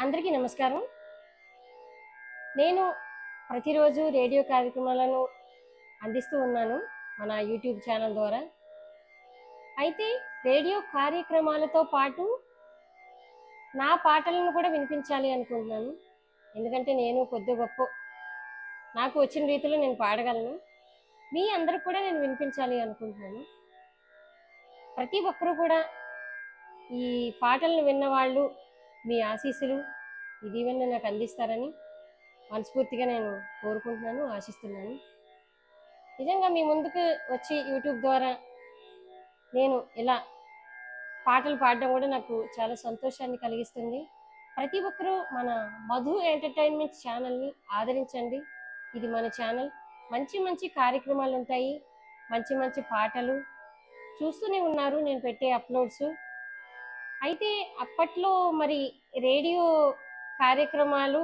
అందరికీ నమస్కారం. నేను ప్రతిరోజు రేడియో కార్యక్రమాలను అందిస్తూ ఉన్నాను మన యూట్యూబ్ ఛానల్ ద్వారా. అయితే రేడియో కార్యక్రమాలతో పాటు నా పాటలను కూడా వినిపించాలి అనుకుంటున్నాను. ఎందుకంటే నేను కొద్ది గొప్పో నాకు వచ్చిన రీతిలో నేను పాడగలను. మీ అందరికి కూడా నేను వినిపించాలి అనుకుంటున్నాను. ప్రతి ఒక్కరూ కూడా ఈ పాటలను విన్నవాళ్ళు మీ ఆశీస్సులు, ఈ దీవెన నాకు అందిస్తారని మనస్ఫూర్తిగా నేను కోరుకుంటున్నాను, ఆశిస్తున్నాను. నిజంగా మీ ముందుకు వచ్చి యూట్యూబ్ ద్వారా నేను ఇలా పాటలు పాడడం కూడా నాకు చాలా సంతోషాన్ని కలిగిస్తుంది. ప్రతి ఒక్కరూ మన మధు ఎంటర్టైన్మెంట్ ఛానల్ని ఆదరించండి. ఇది మన ఛానల్. మంచి మంచి కార్యక్రమాలు ఉంటాయి, మంచి మంచి పాటలు చూస్తూనే ఉన్నారు నేను పెట్టే అప్లోడ్స్. అయితే అప్పట్లో మరి రేడియో కార్యక్రమాలు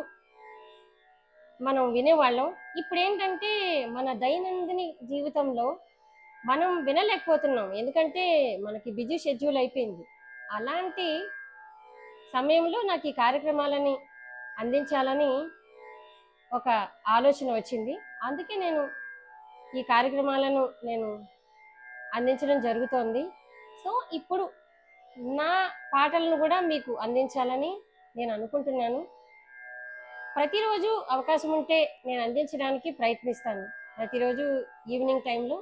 మనం వినేవాళ్ళం. ఇప్పుడేంటంటే మన దైనందిన జీవితంలో మనం వినలేకపోతున్నాం. ఎందుకంటే మనకి బిజీ షెడ్యూల్ అయిపోయింది. అలాంటి సమయంలో నాకు ఈ కార్యక్రమాలని అందించాలని ఒక ఆలోచన వచ్చింది. అందుకే నేను ఈ కార్యక్రమాలను అందించడం జరుగుతోంది. సో ఇప్పుడు నా పాటలను కూడా మీకు అందించాలని నేను అనుకుంటున్నాను. ప్రతిరోజు అవకాశం ఉంటే నేను అందించడానికి ప్రయత్నిస్తాను. ప్రతిరోజు ఈవినింగ్ టైంలో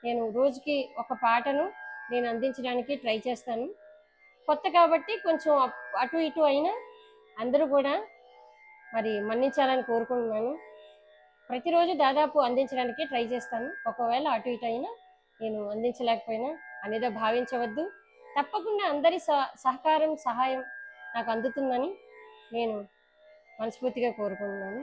నేను రోజుకి ఒక పాటను నేను అందించడానికి ట్రై చేస్తాను. కొత్త కాబట్టి కొంచెం అటు ఇటు అయినా అందరూ కూడా మరి మన్నించాలని కోరుకుంటున్నాను. ప్రతిరోజు దాదాపు అందించడానికి ట్రై చేస్తాను. ఒకవేళ అటు ఇటు అయినా నేను అందించలేకపోయినా అనేదో భావించవద్దు. తప్పకుండా అందరి సహకారం, సహాయం నాకు అందుతుందని నేను మనస్ఫూర్తిగా కోరుకుంటున్నాను.